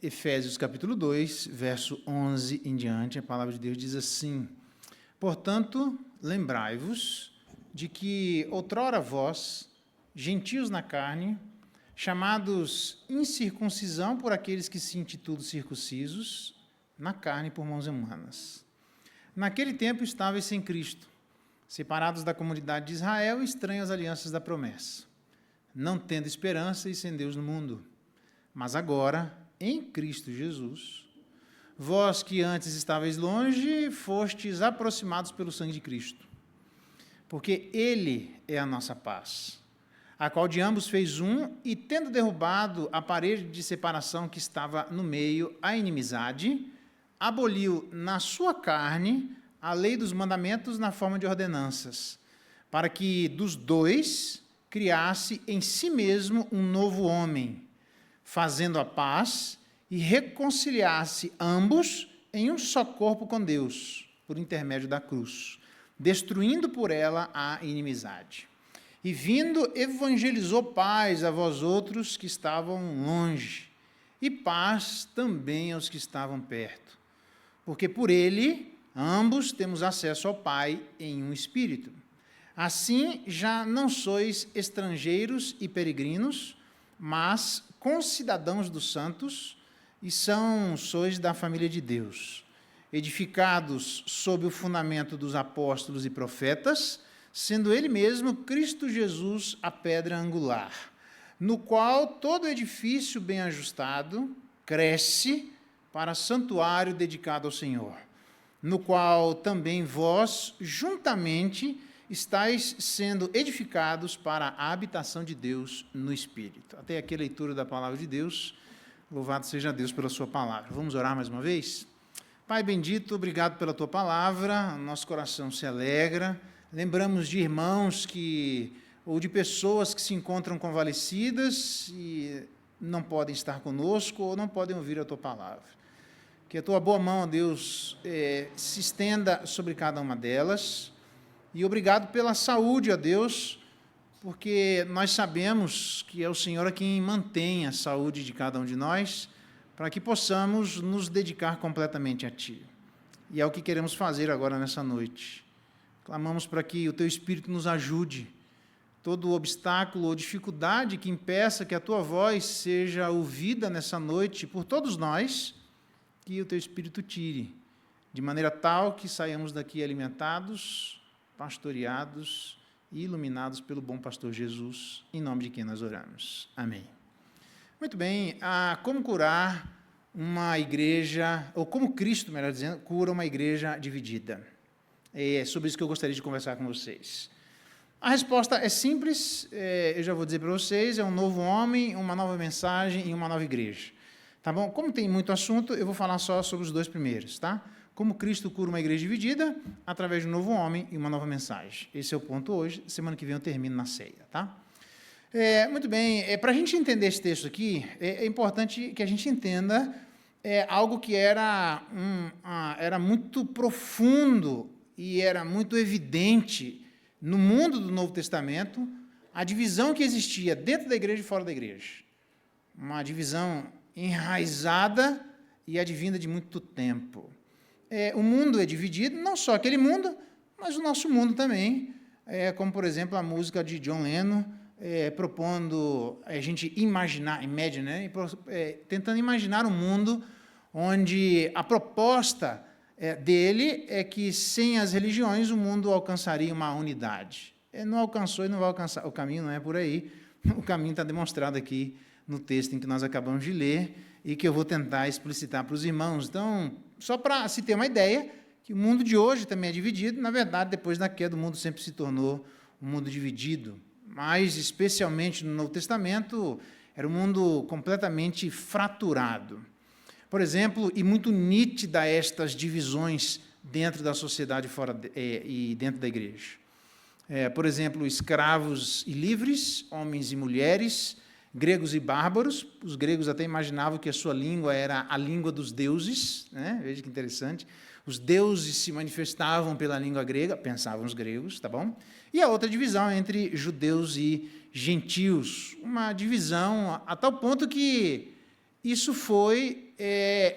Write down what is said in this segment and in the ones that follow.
Efésios capítulo 2, verso 11 em diante, a palavra de Deus diz assim: portanto, lembrai-vos de que outrora vós, gentios na carne, chamados incircuncisão por aqueles que se intitulam circuncisos, na carne por mãos humanas. Naquele tempo estáveis sem Cristo, separados da comunidade de Israel e estranhos às alianças da promessa, não tendo esperança e sem Deus no mundo. Mas agora, em Cristo Jesus, vós que antes estáveis longe, fostes aproximados pelo sangue de Cristo, porque Ele é a nossa paz, a qual de ambos fez um, e tendo derrubado a parede de separação que estava no meio, a inimizade, aboliu na sua carne a lei dos mandamentos na forma de ordenanças, para que dos dois criasse em si mesmo um novo homem, fazendo a paz e reconciliasse ambos em um só corpo com Deus, por intermédio da cruz, destruindo por ela a inimizade. E vindo, evangelizou paz a vós outros que estavam longe, e paz também aos que estavam perto, porque por ele ambos temos acesso ao Pai em um Espírito. Assim, já não sois estrangeiros e peregrinos, mas concidadãos dos santos, e sois da família de Deus, edificados sob o fundamento dos apóstolos e profetas, sendo ele mesmo, Cristo Jesus, a pedra angular, no qual todo edifício bem ajustado cresce para santuário dedicado ao Senhor, no qual também vós, juntamente, estáis sendo edificados para a habitação de Deus no Espírito. Até aqui a leitura da palavra de Deus. Louvado seja Deus pela sua palavra. Vamos orar mais uma vez? Pai bendito, obrigado pela tua palavra, nosso coração se alegra. Lembramos de irmãos ou de pessoas que se encontram convalescidas e não podem estar conosco ou não podem ouvir a tua palavra. Que a tua boa mão, Deus, se estenda sobre cada uma delas. E obrigado pela saúde, ó Deus, porque nós sabemos que é o Senhor a quem mantém a saúde de cada um de nós, para que possamos nos dedicar completamente a Ti. E é o que queremos fazer agora nessa noite. Clamamos para que o Teu Espírito nos ajude. Todo obstáculo ou dificuldade que impeça que a Tua voz seja ouvida nessa noite por todos nós, que o Teu Espírito tire, de maneira tal que saiamos daqui alimentados, pastoreados e iluminados pelo bom pastor Jesus, em nome de quem nós oramos. Amém. Muito bem, como curar uma igreja, ou como Cristo, melhor dizendo, cura uma igreja dividida. É sobre isso que eu gostaria de conversar com vocês. A resposta é simples, eu já vou dizer para vocês, é um novo homem, uma nova mensagem e uma nova igreja. Tá bom? Como tem muito assunto, eu vou falar só sobre os dois primeiros, tá? Como Cristo cura uma igreja dividida, através de um novo homem e uma nova mensagem. Esse é o ponto hoje, semana que vem eu termino na ceia, tá? Muito bem, para a gente entender esse texto aqui, é importante que a gente entenda algo que era muito profundo e era muito evidente no mundo do Novo Testamento, a divisão que existia dentro da igreja e fora da igreja. Uma divisão enraizada e advinda de muito tempo. O mundo é dividido, não só aquele mundo, mas o nosso mundo também, como, por exemplo, a música de John Lennon, propondo a gente imaginar, tentando imaginar um mundo onde a proposta dele é que, sem as religiões, o mundo alcançaria uma unidade. Não alcançou e não vai alcançar. O caminho não é por aí, o caminho está demonstrado aqui no texto em que nós acabamos de ler e que eu vou tentar explicitar para os irmãos. Então, só para se ter uma ideia, que o mundo de hoje também é dividido, na verdade, depois da queda, o mundo sempre se tornou um mundo dividido, mas, especialmente no Novo Testamento, era um mundo completamente fraturado. Por exemplo, e muito nítida estas divisões dentro da sociedade e dentro da igreja. Por exemplo, escravos e livres, homens e mulheres, gregos e bárbaros. Os gregos até imaginavam que a sua língua era a língua dos deuses, né? Veja que interessante. Os deuses se manifestavam pela língua grega, pensavam os gregos, tá bom? E a outra divisão entre judeus e gentios, uma divisão a tal ponto que isso foi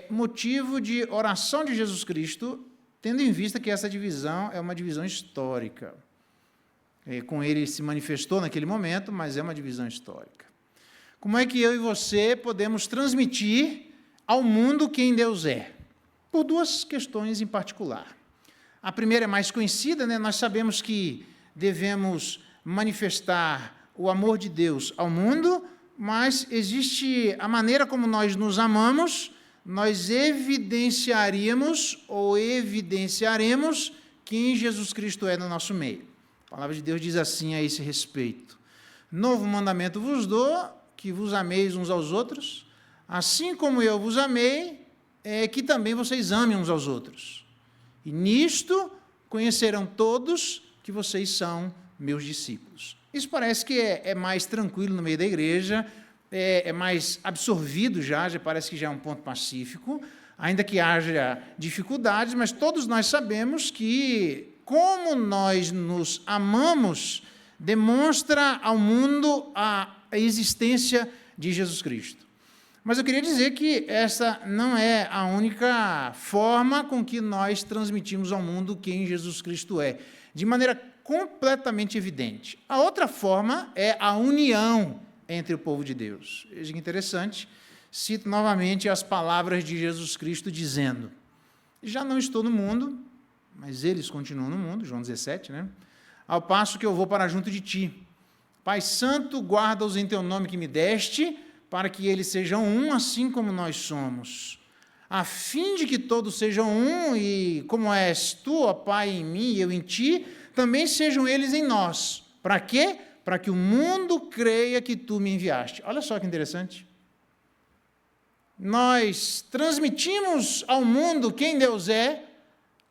motivo de oração de Jesus Cristo, tendo em vista que essa divisão é uma divisão histórica. Com ele se manifestou naquele momento, mas é uma divisão histórica. Como é que eu e você podemos transmitir ao mundo quem Deus é? Por duas questões em particular. A primeira é mais conhecida, né? Nós sabemos que devemos manifestar o amor de Deus ao mundo, mas existe a maneira como nós nos amamos, nós evidenciaremos ou evidenciaremos quem Jesus Cristo é no nosso meio. A palavra de Deus diz assim a esse respeito: novo mandamento vos dou, que vos ameis uns aos outros, assim como eu vos amei, que também vocês amem uns aos outros. E nisto conhecerão todos que vocês são meus discípulos. Isso parece que é mais tranquilo no meio da igreja, é mais absorvido já parece que já é um ponto pacífico, ainda que haja dificuldades, mas todos nós sabemos que como nós nos amamos demonstra ao mundo a existência de Jesus Cristo. Mas eu queria dizer que essa não é a única forma com que nós transmitimos ao mundo quem Jesus Cristo é, de maneira completamente evidente. A outra forma é a união entre o povo de Deus. Veja que interessante, cito novamente as palavras de Jesus Cristo dizendo: já não estou no mundo, mas eles continuam no mundo, João 17, né? Ao passo que eu vou para junto de ti. Pai Santo, guarda-os em teu nome que me deste, para que eles sejam um, assim como nós somos, a fim de que todos sejam um, e como és tu, ó Pai, em mim e eu em ti, também sejam eles em nós. Para quê? Para que o mundo creia que tu me enviaste. Olha só que interessante. Nós transmitimos ao mundo quem Deus é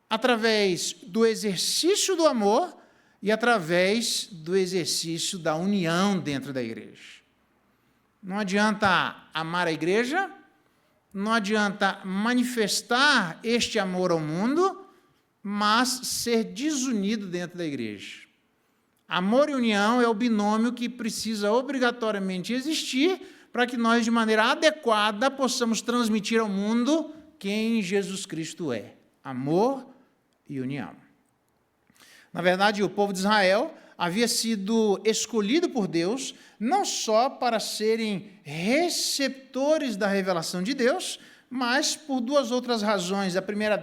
através do exercício do amor e através do exercício da união dentro da igreja. Não adianta amar a igreja, não adianta manifestar este amor ao mundo, mas ser desunido dentro da igreja. Amor e união é o binômio que precisa obrigatoriamente existir para que nós, de maneira adequada, possamos transmitir ao mundo quem Jesus Cristo é: amor e união. Na verdade, o povo de Israel havia sido escolhido por Deus não só para serem receptores da revelação de Deus, mas por duas outras razões. A primeira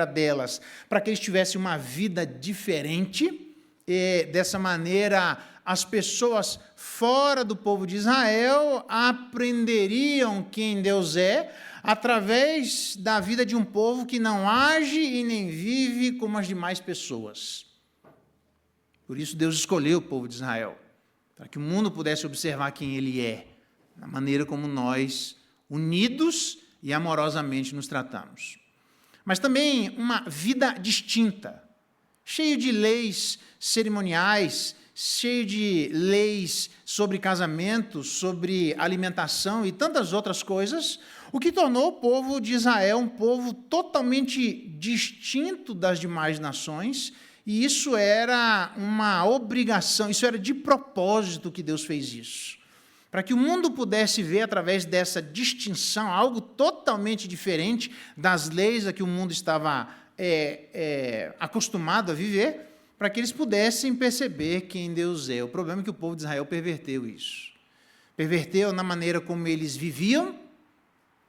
delas, para que eles tivessem uma vida diferente, e dessa maneira as pessoas fora do povo de Israel aprenderiam quem Deus é através da vida de um povo que não age e nem vive como as demais pessoas. Por isso Deus escolheu o povo de Israel, para que o mundo pudesse observar quem ele é, na maneira como nós, unidos e amorosamente, nos tratamos. Mas também uma vida distinta, cheio de leis cerimoniais, cheio de leis sobre casamento, sobre alimentação e tantas outras coisas, o que tornou o povo de Israel um povo totalmente distinto das demais nações. E isso era uma obrigação, isso era de propósito que Deus fez isso. Para que o mundo pudesse ver, através dessa distinção, algo totalmente diferente das leis a que o mundo estava acostumado a viver, para que eles pudessem perceber quem Deus é. O problema é que o povo de Israel perverteu isso. Perverteu na maneira como eles viviam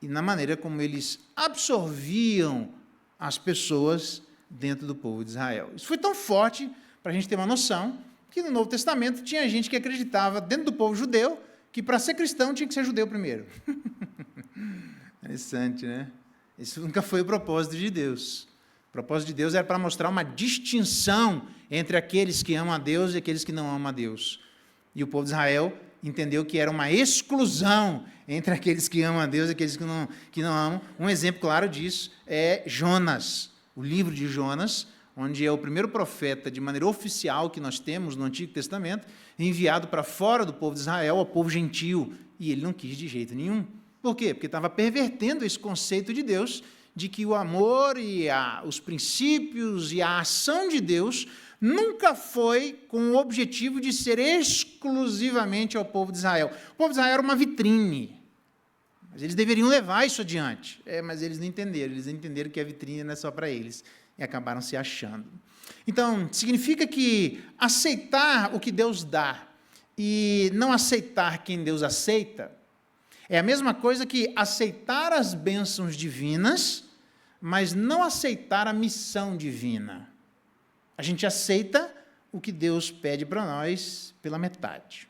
e na maneira como eles absorviam as pessoas dentro do povo de Israel. Isso foi tão forte, para a gente ter uma noção, que no Novo Testamento tinha gente que acreditava, dentro do povo judeu, que para ser cristão tinha que ser judeu primeiro. Interessante, né? Isso nunca foi o propósito de Deus. O propósito de Deus era para mostrar uma distinção entre aqueles que amam a Deus e aqueles que não amam a Deus. E o povo de Israel entendeu que era uma exclusão entre aqueles que amam a Deus e aqueles que não amam. Um exemplo claro disso é Jonas. O livro de Jonas, onde é o primeiro profeta, de maneira oficial, que nós temos no Antigo Testamento, enviado para fora do povo de Israel, ao povo gentio, e ele não quis de jeito nenhum. Por quê? Porque estava pervertendo esse conceito de Deus, de que o amor e os princípios e a ação de Deus nunca foi com o objetivo de ser exclusivamente ao povo de Israel. O povo de Israel era uma vitrine Mas eles deveriam levar isso adiante. Mas eles não entenderam. Eles entenderam que a vitrine não é só para eles. E acabaram se achando. Então, significa que aceitar o que Deus dá e não aceitar quem Deus aceita é a mesma coisa que aceitar as bênçãos divinas, mas não aceitar a missão divina. A gente aceita o que Deus pede para nós pela metade.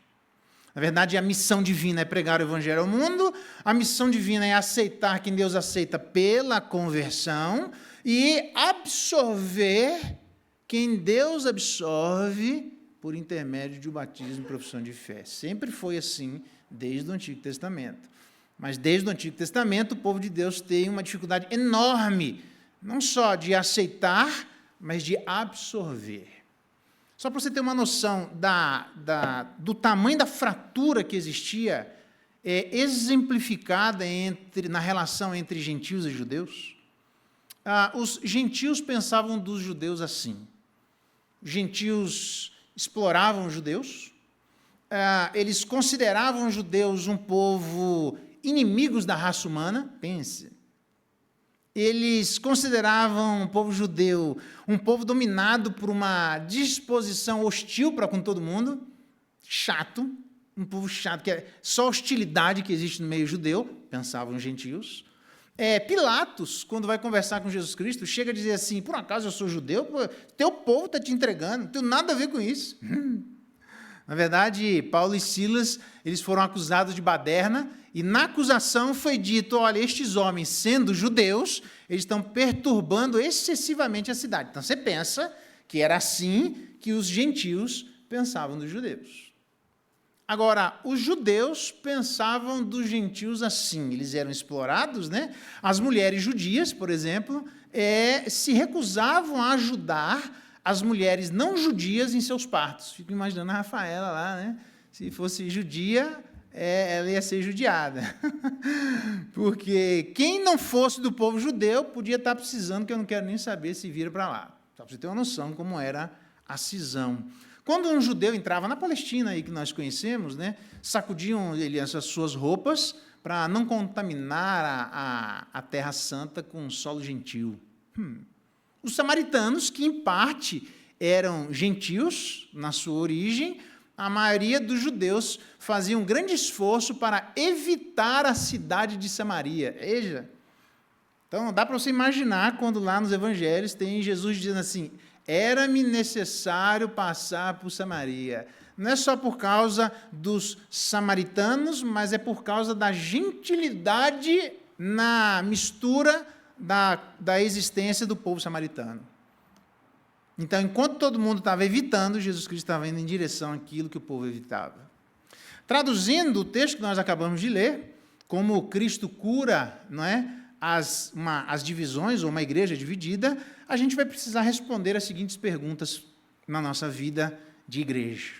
Na verdade, a missão divina é pregar o evangelho ao mundo, a missão divina é aceitar quem Deus aceita pela conversão e absorver quem Deus absorve por intermédio de um batismo e profissão de fé. Sempre foi assim, desde o Antigo Testamento. Mas desde o Antigo Testamento, o povo de Deus tem uma dificuldade enorme, não só de aceitar, mas de absorver. Só para você ter uma noção do tamanho da fratura que existia, exemplificada na relação entre gentios e judeus. Os gentios pensavam dos judeus assim. Os gentios exploravam os judeus, eles consideravam os judeus um povo inimigos da raça humana, pense. Eles consideravam o povo judeu um povo dominado por uma disposição hostil para com todo mundo, chato, um povo chato, que é só hostilidade que existe no meio judeu, pensavam os gentios. Pilatos, quando vai conversar com Jesus Cristo, chega a dizer assim, por acaso eu sou judeu? Pô, teu povo está te entregando, não tem nada a ver com isso. Na verdade, Paulo e Silas, eles foram acusados de baderna, e na acusação foi dito, olha, estes homens, sendo judeus, eles estão perturbando excessivamente a cidade. Então, você pensa que era assim que os gentios pensavam dos judeus. Agora, os judeus pensavam dos gentios assim, eles eram explorados, né? As mulheres judias, por exemplo, se recusavam a ajudar as mulheres não judias em seus partos. Fico imaginando a Rafaela lá, né? Se fosse judia, ela ia ser judiada. Porque quem não fosse do povo judeu podia estar precisando, que eu não quero nem saber se vira para lá. Só para você ter uma noção como era a cisão. Quando um judeu entrava na Palestina, aí que nós conhecemos, né, sacudiam as suas roupas para não contaminar a Terra Santa com solo gentil. Os samaritanos, que em parte eram gentios na sua origem, a maioria dos judeus fazia um grande esforço para evitar a cidade de Samaria. Veja. Então, dá para você imaginar quando lá nos evangelhos tem Jesus dizendo assim, era-me necessário passar por Samaria. Não é só por causa dos samaritanos, mas é por causa da gentilidade na mistura da existência do povo samaritano. Então, enquanto todo mundo estava evitando, Jesus Cristo estava indo em direção àquilo que o povo evitava. Traduzindo o texto que nós acabamos de ler, como Cristo cura, não é, as divisões, ou uma igreja dividida, a gente vai precisar responder as seguintes perguntas na nossa vida de igreja.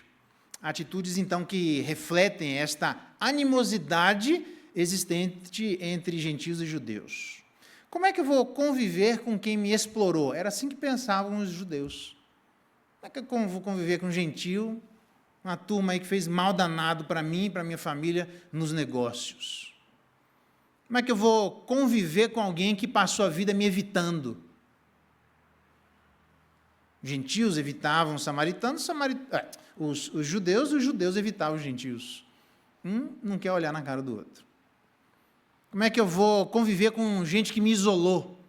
Atitudes, então, que refletem esta animosidade existente entre gentios e judeus. Como é que eu vou conviver com quem me explorou? Era assim que pensavam os judeus. Como é que eu vou conviver com um gentio, uma turma aí que fez mal danado para mim e para minha família nos negócios? Como é que eu vou conviver com alguém que passou a vida me evitando? Os gentios evitavam os samaritanos, os judeus evitavam os gentios. Um não quer olhar na cara do outro. Como é que eu vou conviver com gente que me isolou,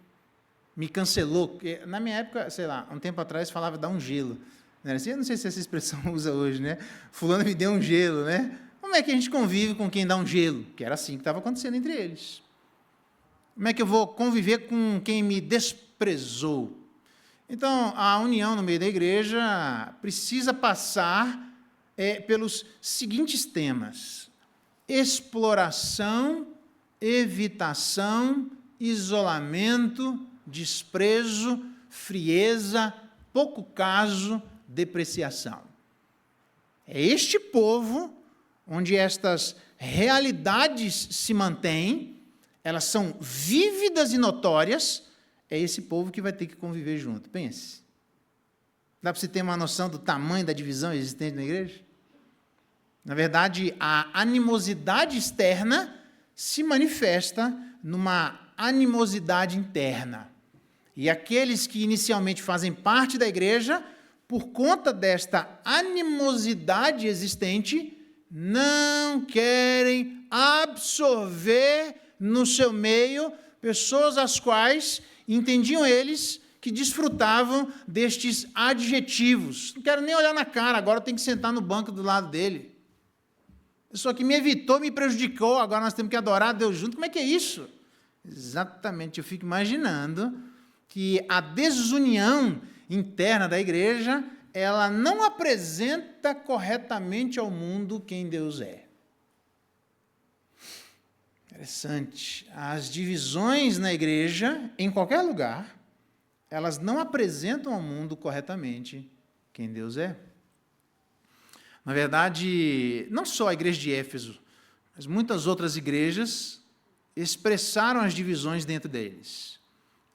me cancelou? Porque na minha época, sei lá, um tempo atrás falava dar um gelo. Não era assim? Eu não sei se essa expressão usa hoje, né? Fulano me deu um gelo, né? Como é que a gente convive com quem dá um gelo? Que era assim que estava acontecendo entre eles. Como é que eu vou conviver com quem me desprezou? Então, a união no meio da igreja precisa passar pelos seguintes temas: exploração, evitação, isolamento, desprezo, frieza, pouco caso, depreciação. É este povo onde estas realidades se mantêm, elas são vívidas e notórias, é esse povo que vai ter que conviver junto. Pense. Dá para você ter uma noção do tamanho da divisão existente na igreja? Na verdade, a animosidade externa se manifesta numa animosidade interna. E aqueles que inicialmente fazem parte da igreja, por conta desta animosidade existente, não querem absorver no seu meio pessoas as quais entendiam eles que desfrutavam destes adjetivos. Não quero nem olhar na cara, agora eu tenho que sentar no banco do lado dele. Pessoa que me evitou, me prejudicou, agora nós temos que adorar a Deus junto. Como é que é isso? Exatamente, eu fico imaginando que a desunião interna da igreja, ela não apresenta corretamente ao mundo quem Deus é. Interessante. As divisões na igreja, em qualquer lugar, elas não apresentam ao mundo corretamente quem Deus é. Na verdade, não só a igreja de Éfeso, mas muitas outras igrejas expressaram as divisões dentro deles.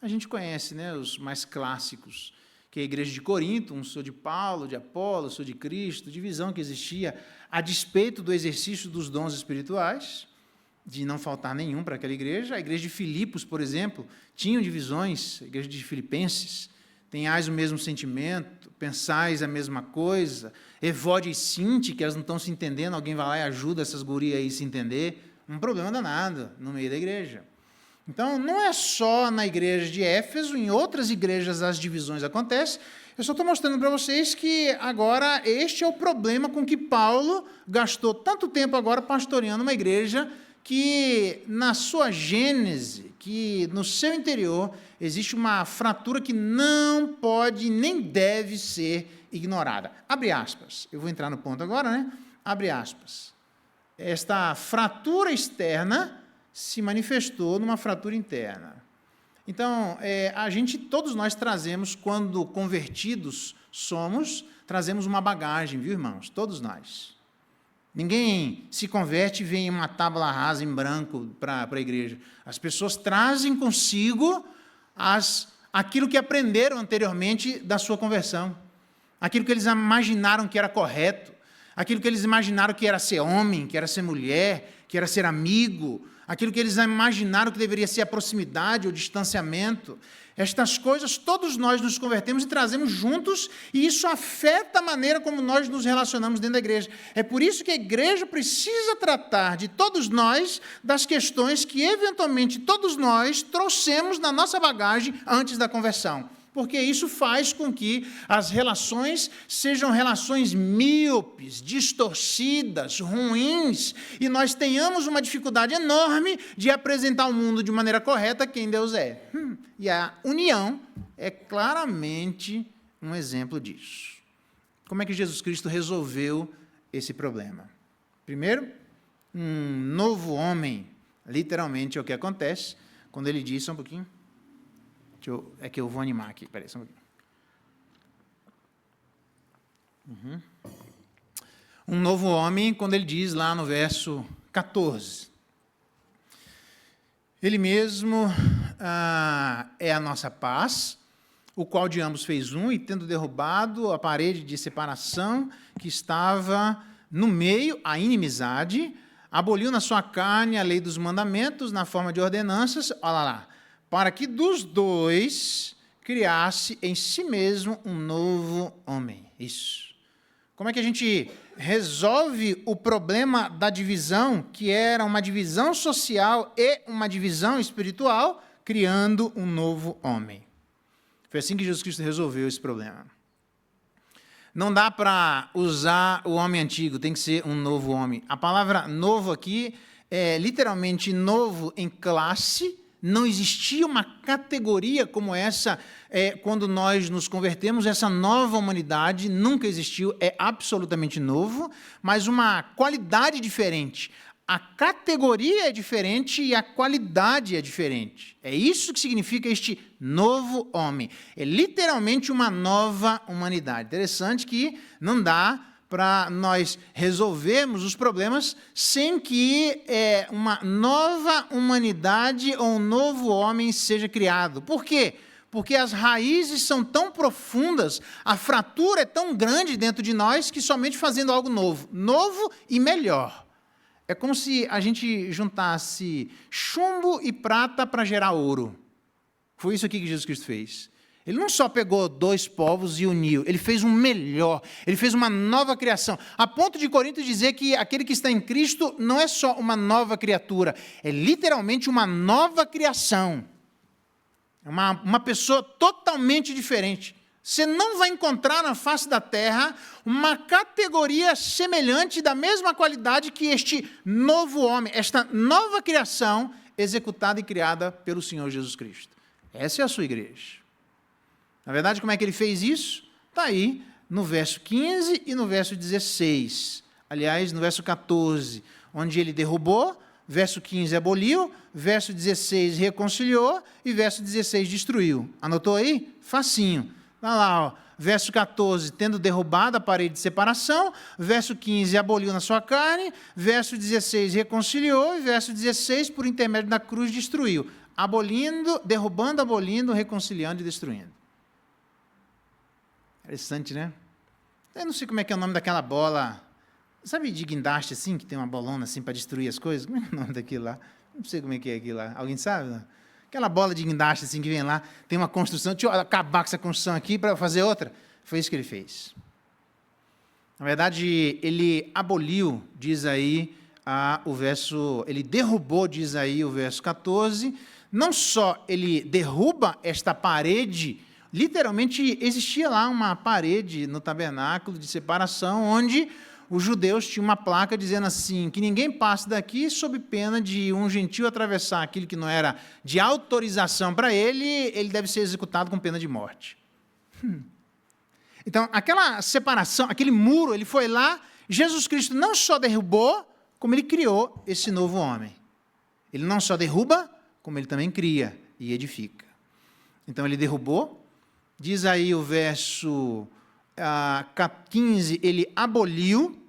A gente conhece, né, os mais clássicos, que é a igreja de Corinto, um sou de Paulo, de Apolo, sou de Cristo, divisão que existia a despeito do exercício dos dons espirituais, de não faltar nenhum para aquela igreja. A igreja de Filipos, por exemplo, tinham divisões, a igreja de Filipenses, tenhais o mesmo sentimento, pensais a mesma coisa, Evódia e Sinti, que elas não estão se entendendo, alguém vai lá e ajuda essas gurias aí a se entender, um problema danado no meio da igreja. Então, não é só na igreja de Éfeso, em outras igrejas as divisões acontecem. Eu só estou mostrando para vocês que agora este é o problema com que Paulo gastou tanto tempo agora pastoreando uma igreja que na sua gênese, que no seu interior, existe uma fratura que não pode nem deve ser ignorada. Abre aspas. Eu vou entrar no ponto agora, né? Abre aspas. Esta fratura externa se manifestou numa fratura interna. Então, todos nós trazemos, quando convertidos somos, trazemos uma bagagem, viu, irmãos? Todos nós. Ninguém se converte e vem uma tábua rasa em branco para a igreja. As pessoas trazem consigo aquilo que aprenderam anteriormente da sua conversão, aquilo que eles imaginaram que era correto, aquilo que eles imaginaram que era ser homem, que era ser mulher, que era ser amigo, aquilo que eles imaginaram que deveria ser a proximidade ou distanciamento. Estas coisas todos nós nos convertemos e trazemos juntos, e isso afeta a maneira como nós nos relacionamos dentro da igreja. É por isso que a igreja precisa tratar de todos nós das questões que eventualmente todos nós trouxemos na nossa bagagem antes da conversão. Porque isso faz com que as relações sejam relações míopes, distorcidas, ruins, e nós tenhamos uma dificuldade enorme de apresentar ao mundo de maneira correta quem Deus é. E a união é claramente um exemplo disso. Como é que Jesus Cristo resolveu esse problema? Primeiro, um novo homem, literalmente é o que acontece, quando ele diz, só um pouquinho, é que eu vou animar aqui, peraí, só um pouquinho. Um novo homem, quando ele diz lá no verso 14, ele mesmo é a nossa paz, o qual de ambos fez um, e tendo derrubado a parede de separação que estava no meio, a inimizade, aboliu na sua carne a lei dos mandamentos, na forma de ordenanças, olha lá, para que dos dois criasse em si mesmo um novo homem. Isso. Como é que a gente resolve o problema da divisão, que era uma divisão social e uma divisão espiritual, criando um novo homem? Foi assim que Jesus Cristo resolveu esse problema. Não dá para usar o homem antigo, tem que ser um novo homem. A palavra novo aqui é literalmente novo em classe. Não existia uma categoria como essa quando nós nos convertemos, essa nova humanidade nunca existiu, é absolutamente novo, mas uma qualidade diferente. A categoria é diferente e a qualidade é diferente. É isso que significa este novo homem. É literalmente uma nova humanidade. Interessante que não dá para nós resolvermos os problemas sem que uma nova humanidade ou um novo homem seja criado. Por quê? Porque as raízes são tão profundas, a fratura é tão grande dentro de nós, que somente fazendo algo novo e melhor, É como se a gente juntasse chumbo e prata para gerar ouro. Foi isso aqui que Jesus Cristo fez. Ele não só pegou 2 povos e uniu, ele fez um melhor, ele fez uma nova criação. A ponto de Corinto dizer que aquele que está em Cristo não é só uma nova criatura, é literalmente uma nova criação. É uma pessoa totalmente diferente. Você não vai encontrar na face da terra uma categoria semelhante da mesma qualidade que este novo homem, esta nova criação executada e criada pelo Senhor Jesus Cristo. Essa é a sua igreja. Na verdade, como é que ele fez isso? Está aí no verso 15 e no verso 16. Aliás, no verso 14, onde ele derrubou, verso 15 aboliu, verso 16 reconciliou e verso 16 destruiu. Anotou aí? Facinho. Está lá, ó. Verso 14, tendo derrubado a parede de separação, verso 15, aboliu na sua carne, verso 16, reconciliou, e verso 16, por intermédio da cruz, destruiu. Abolindo, derrubando, abolindo, reconciliando e destruindo. Interessante, né? Eu não sei como é que é o nome daquela bola, sabe de guindaste assim, que tem uma bolona assim para destruir as coisas? Como é o nome daquilo lá? Não sei como é que é aquilo lá. Alguém sabe? Não? Aquela bola de guindaste assim que vem lá, tem uma construção, deixa eu acabar com essa construção aqui para fazer outra. Foi isso que ele fez. Na verdade, ele aboliu, diz aí o verso, ele derrubou, diz aí o verso 14, não só ele derruba esta parede, literalmente existia lá uma parede no tabernáculo de separação, onde os judeus tinham uma placa dizendo assim, que ninguém passe daqui sob pena de um gentio atravessar aquilo que não era de autorização para ele deve ser executado com pena de morte. Então, aquela separação, aquele muro, ele foi lá, Jesus Cristo não só derrubou, como ele criou esse novo homem. Ele não só derruba, como ele também cria e edifica. Então, ele derrubou, diz aí o verso 15, ele aboliu,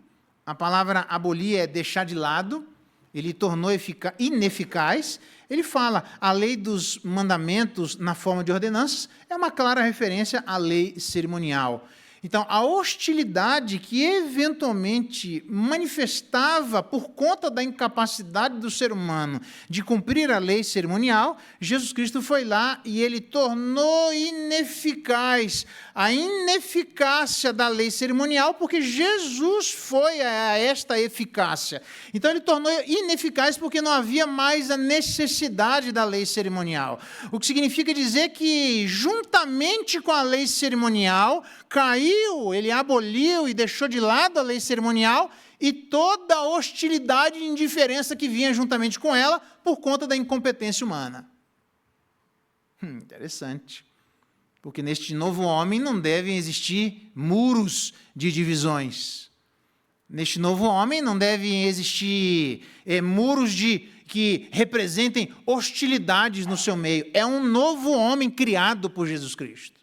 a palavra abolir é deixar de lado, ele tornou ineficaz. Ele fala, a lei dos mandamentos na forma de ordenanças é uma clara referência à lei cerimonial. Então, a hostilidade que eventualmente manifestava por conta da incapacidade do ser humano de cumprir a lei cerimonial, Jesus Cristo foi lá e ele tornou ineficaz a ineficácia da lei cerimonial, porque Jesus foi a esta eficácia. Então, ele tornou ineficaz porque não havia mais a necessidade da lei cerimonial. O que significa dizer que, juntamente com a lei cerimonial, caiu, ele aboliu e deixou de lado a lei cerimonial e toda a hostilidade e indiferença que vinha juntamente com ela por conta da incompetência humana. Interessante. Porque neste novo homem não devem existir muros de divisões. Neste novo homem não devem existir muros que representem hostilidades no seu meio. É um novo homem criado por Jesus Cristo.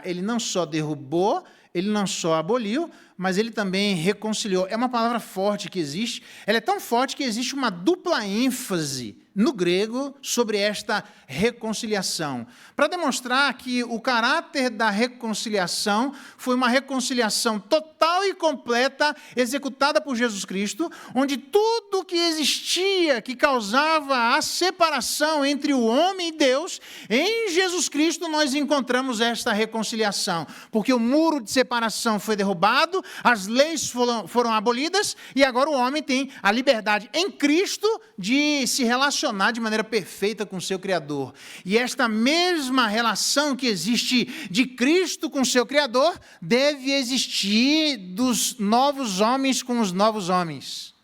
Ele não só derrubou, ele não só aboliu, mas ele também reconciliou. É uma palavra forte que existe. Ela é tão forte que existe uma dupla ênfase no grego sobre esta reconciliação, para demonstrar que o caráter da reconciliação foi uma reconciliação total e completa, executada por Jesus Cristo, onde tudo que existia, que causava a separação entre o homem e Deus, em Jesus Cristo nós encontramos esta reconciliação, porque o muro de separação foi derrubado, as leis foram abolidas, e agora o homem tem a liberdade em Cristo de se relacionar de maneira perfeita com o seu Criador. E esta mesma relação que existe de Cristo com o seu Criador deve existir dos novos homens com os novos homens.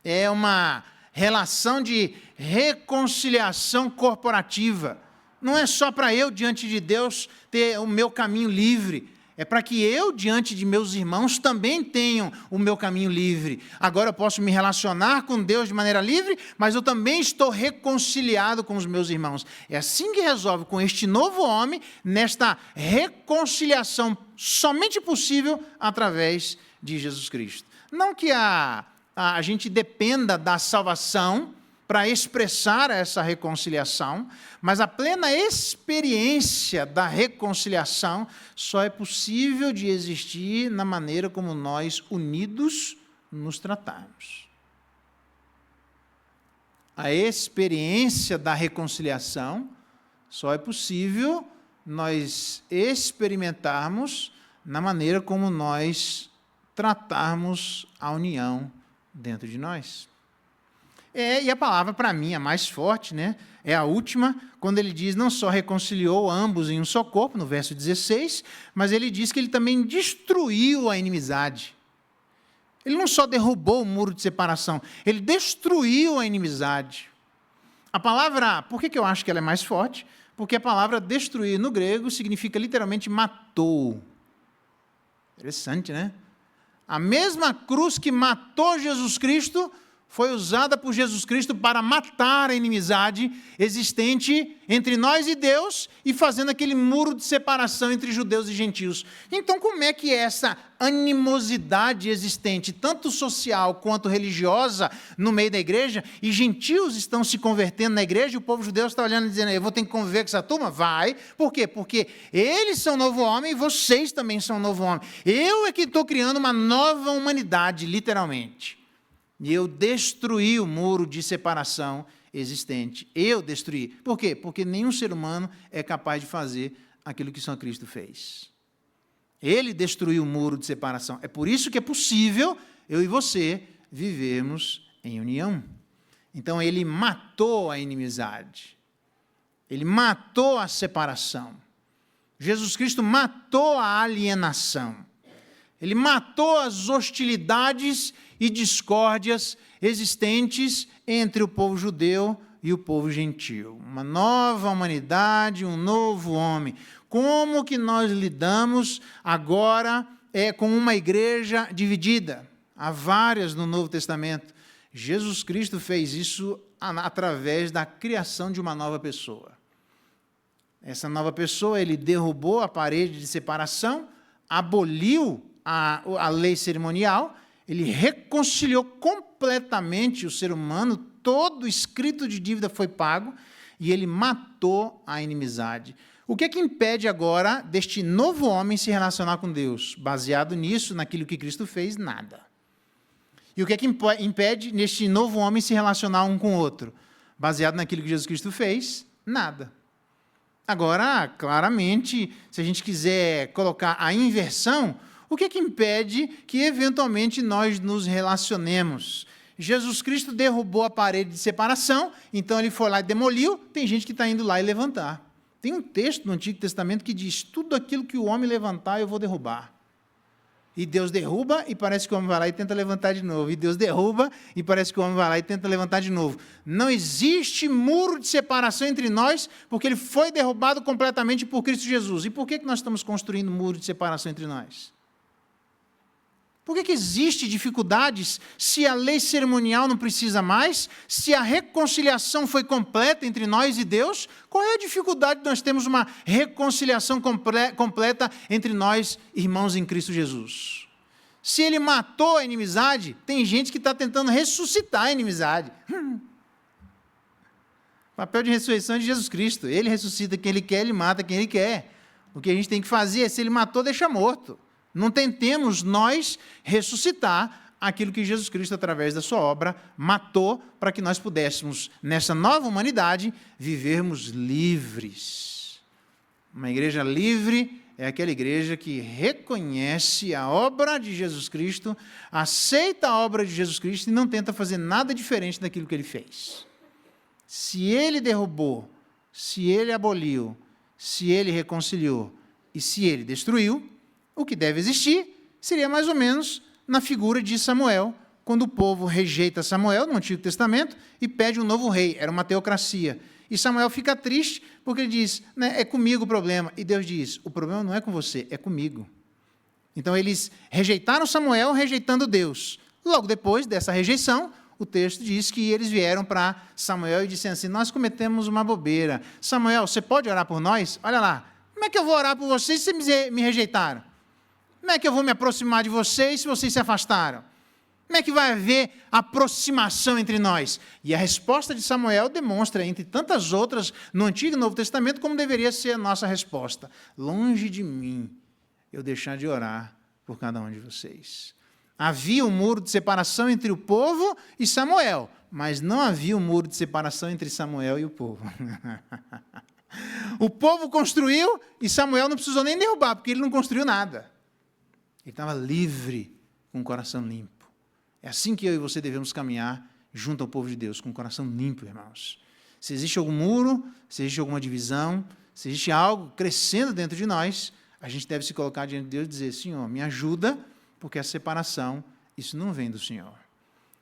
É uma relação de reconciliação corporativa. Não é só para eu, diante de Deus, ter o meu caminho livre. É para que eu, diante de meus irmãos, também tenham o meu caminho livre. Agora eu posso me relacionar com Deus de maneira livre, mas eu também estou reconciliado com os meus irmãos. É assim que resolve com este novo homem, nesta reconciliação somente possível através de Jesus Cristo. Não que a gente dependa da salvação para expressar essa reconciliação, mas a plena experiência da reconciliação só é possível de existir na maneira como nós, unidos nos tratarmos. A experiência da reconciliação só é possível nós experimentarmos na maneira como nós tratarmos a união dentro de nós. E a palavra, para mim, a mais forte, né, é a última, quando ele diz, não só reconciliou ambos em um só corpo, no verso 16, mas ele diz que ele também destruiu a inimizade. Ele não só derrubou o muro de separação, ele destruiu a inimizade. A palavra, por que eu acho que ela é mais forte? Porque a palavra destruir no grego significa literalmente matou. Interessante, né? A mesma cruz que matou Jesus Cristo foi usada por Jesus Cristo para matar a inimizade existente entre nós e Deus e fazendo aquele muro de separação entre judeus e gentios. Então, como é que essa animosidade existente, tanto social quanto religiosa, no meio da igreja, e gentios estão se convertendo na igreja, e o povo judeu está olhando e dizendo, eu vou ter que conviver com essa turma? Vai. Por quê? Porque eles são novo homem e vocês também são novo homem. Eu é que estou criando uma nova humanidade, literalmente. E eu destruí o muro de separação existente. Eu destruí. Por quê? Porque nenhum ser humano é capaz de fazer aquilo que São Cristo fez. Ele destruiu o muro de separação. É por isso que é possível eu e você vivermos em união. Então, ele matou a inimizade. Ele matou a separação. Jesus Cristo matou a alienação. Ele matou as hostilidades e discórdias existentes entre o povo judeu e o povo gentio. Uma nova humanidade, um novo homem. Como que nós lidamos agora com uma igreja dividida? Há várias no Novo Testamento. Jesus Cristo fez isso através da criação de uma nova pessoa. Essa nova pessoa, ele derrubou a parede de separação, aboliu a lei cerimonial, ele reconciliou completamente o ser humano, todo o escrito de dívida foi pago, e ele matou a inimizade. O que é que impede agora deste novo homem se relacionar com Deus? Baseado nisso, naquilo que Cristo fez, nada. E o que é que impede neste novo homem se relacionar um com o outro? Baseado naquilo que Jesus Cristo fez, nada. Agora, claramente, se a gente quiser colocar a inversão, o que é que impede que, eventualmente, nós nos relacionemos? Jesus Cristo derrubou a parede de separação, então ele foi lá e demoliu, tem gente que está indo lá e levantar. Tem um texto no Antigo Testamento que diz, tudo aquilo que o homem levantar, eu vou derrubar. E Deus derruba, e parece que o homem vai lá e tenta levantar de novo. E Deus derruba, e parece que o homem vai lá e tenta levantar de novo. Não existe muro de separação entre nós, porque ele foi derrubado completamente por Cristo Jesus. E por que nós estamos construindo muro de separação entre nós? Por que existe dificuldades se a lei cerimonial não precisa mais? Se a reconciliação foi completa entre nós e Deus? Qual é a dificuldade de nós termos uma reconciliação completa entre nós, irmãos em Cristo Jesus? Se ele matou a inimizade, tem gente que está tentando ressuscitar a inimizade. O papel de ressurreição é de Jesus Cristo. Ele ressuscita quem ele quer, ele mata quem ele quer. O que a gente tem que fazer é, se ele matou, deixa morto. Não tentemos nós ressuscitar aquilo que Jesus Cristo, através da sua obra, matou para que nós pudéssemos, nessa nova humanidade, vivermos livres. Uma igreja livre é aquela igreja que reconhece a obra de Jesus Cristo, aceita a obra de Jesus Cristo e não tenta fazer nada diferente daquilo que ele fez. Se ele derrubou, se ele aboliu, se ele reconciliou e se ele destruiu, o que deve existir seria mais ou menos na figura de Samuel, quando o povo rejeita Samuel no Antigo Testamento e pede um novo rei, era uma teocracia. E Samuel fica triste porque ele diz, é comigo o problema. E Deus diz, o problema não é com você, é comigo. Então eles rejeitaram Samuel, rejeitando Deus. Logo depois dessa rejeição, o texto diz que eles vieram para Samuel e disseram assim, nós cometemos uma bobeira. Samuel, você pode orar por nós? Olha lá, como é que eu vou orar por vocês se vocês me rejeitaram? Como é que eu vou me aproximar de vocês se vocês se afastaram? Como é que vai haver aproximação entre nós? E a resposta de Samuel demonstra, entre tantas outras, no Antigo e Novo Testamento, como deveria ser a nossa resposta. Longe de mim eu deixar de orar por cada um de vocês. Havia um muro de separação entre o povo e Samuel, mas não havia um muro de separação entre Samuel e o povo. O povo construiu e Samuel não precisou nem derrubar, porque ele não construiu nada. Ele estava livre, com o coração limpo. É assim que eu e você devemos caminhar junto ao povo de Deus, com o coração limpo, irmãos. Se existe algum muro, se existe alguma divisão, se existe algo crescendo dentro de nós, a gente deve se colocar diante de Deus e dizer: Senhor, me ajuda, porque a separação, isso não vem do Senhor.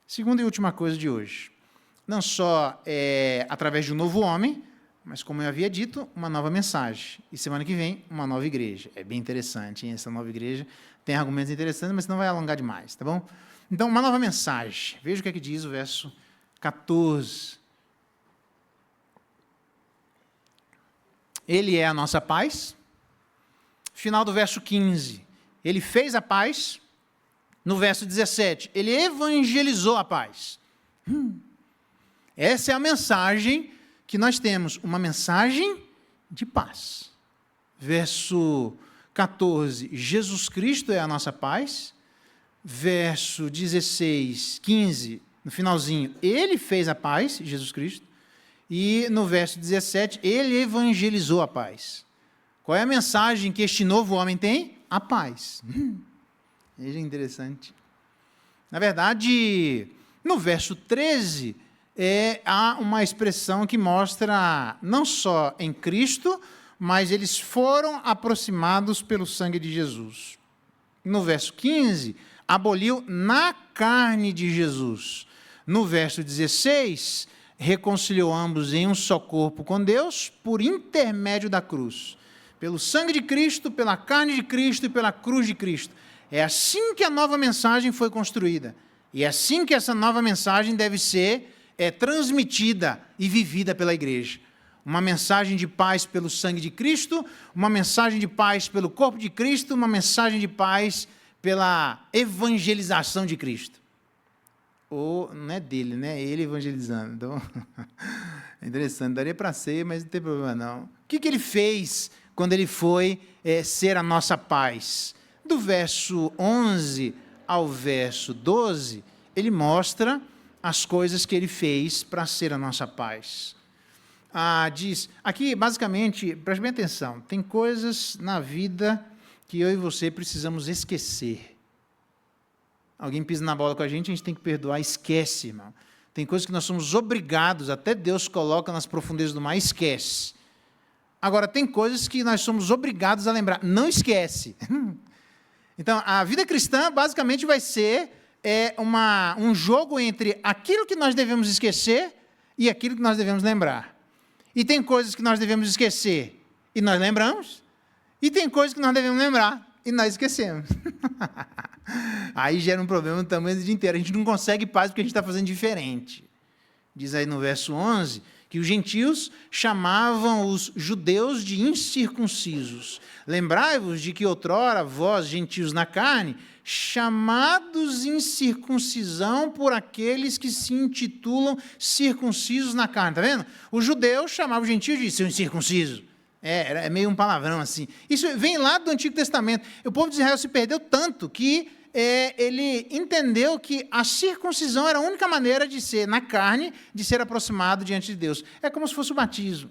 Segunda e última coisa de hoje. Não só através de um novo homem, mas, como eu havia dito, uma nova mensagem. E semana que vem, uma nova igreja. É bem interessante, hein? Essa nova igreja tem argumentos interessantes, mas não vai alongar demais, tá bom? Então, uma nova mensagem. Veja o que é que diz o verso 14. Ele é a nossa paz. Final do verso 15. Ele fez a paz. No verso 17, ele evangelizou a paz. Essa é a mensagem que nós temos, uma mensagem de paz. Verso 14, Jesus Cristo é a nossa paz. Verso 16, 15, no finalzinho, ele fez a paz, Jesus Cristo. E no verso 17, ele evangelizou a paz. Qual é a mensagem que este novo homem tem? A paz. Veja, interessante. Na verdade, no verso 13, há uma expressão que mostra não só em Cristo, mas eles foram aproximados pelo sangue de Jesus. No verso 15, aboliu na carne de Jesus. No verso 16, reconciliou ambos em um só corpo com Deus por intermédio da cruz. Pelo sangue de Cristo, pela carne de Cristo e pela cruz de Cristo. É assim que a nova mensagem foi construída. E é assim que essa nova mensagem deve ser transmitida e vivida pela igreja. Uma mensagem de paz pelo sangue de Cristo, uma mensagem de paz pelo corpo de Cristo, uma mensagem de paz pela evangelização de Cristo. Ou não é dele, né? Ele evangelizando. Então, é interessante, daria para ser, mas não tem problema não. O que ele fez quando ele foi ser a nossa paz? Do verso 11 ao verso 12, ele mostra as coisas que ele fez para ser a nossa paz. Diz, aqui, basicamente, preste bem atenção, tem coisas na vida que eu e você precisamos esquecer. Alguém pisa na bola com a gente tem que perdoar, esquece, irmão. Tem coisas que nós somos obrigados, até Deus coloca nas profundezas do mar, esquece. Agora, tem coisas que nós somos obrigados a lembrar, não esquece. Então, a vida cristã, basicamente, vai ser um jogo entre aquilo que nós devemos esquecer e aquilo que nós devemos lembrar. E tem coisas que nós devemos esquecer e nós lembramos, e tem coisas que nós devemos lembrar e nós esquecemos. Aí gera um problema no tamanho do dia inteiro. A gente não consegue paz porque a gente está fazendo diferente. Diz aí no verso 11 que os gentios chamavam os judeus de incircuncisos. Lembrai-vos de que outrora vós, gentios na carne, chamados incircuncisão por aqueles que se intitulam circuncisos na carne. Está vendo? Os judeus chamavam os gentios de seu incircunciso. É meio um palavrão assim. Isso vem lá do Antigo Testamento. O povo de Israel se perdeu tanto que ele entendeu que a circuncisão era a única maneira de ser, na carne, de ser aproximado diante de Deus. É como se fosse o batismo.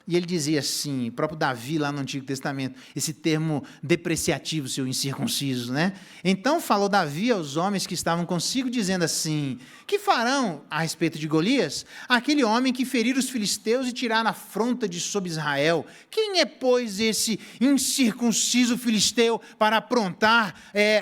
E ele dizia assim, o próprio Davi lá no Antigo Testamento, esse termo depreciativo, seu incircunciso, né? Então falou Davi aos homens que estavam consigo, dizendo assim, que farão a respeito de Golias, aquele homem que ferir os filisteus e tirar a afronta de sobre Israel? Quem é, pois, esse incircunciso filisteu para aprontar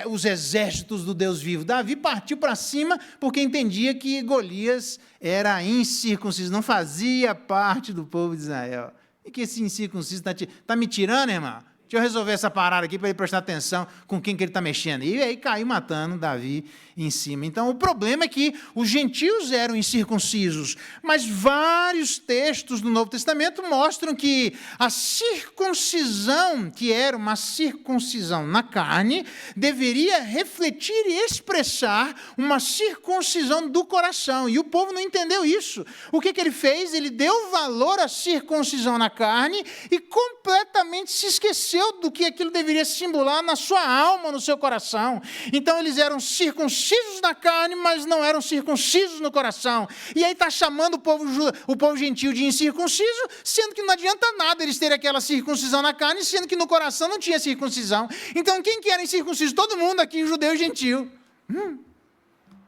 os exércitos do Deus vivo? Davi partiu para cima porque entendia que Golias era incircunciso, não fazia parte do povo de Israel. E que esse incircunciso está me tirando, irmão? Deixa eu resolver essa parada aqui para ele prestar atenção com quem que ele está mexendo. E aí caiu matando Davi em cima. Então, o problema é que os gentios eram incircuncisos, mas vários textos do Novo Testamento mostram que a circuncisão, que era uma circuncisão na carne, deveria refletir e expressar uma circuncisão do coração. E o povo não entendeu isso. O que ele fez? Ele deu valor à circuncisão na carne e completamente se esqueceu convenceu do que aquilo deveria simular na sua alma, no seu coração. Então eles eram circuncisos na carne, mas não eram circuncisos no coração. E aí está chamando o povo gentil de incircunciso, sendo que não adianta nada eles terem aquela circuncisão na carne, sendo que no coração não tinha circuncisão. Então quem que era incircunciso? Todo mundo aqui, judeu e gentil.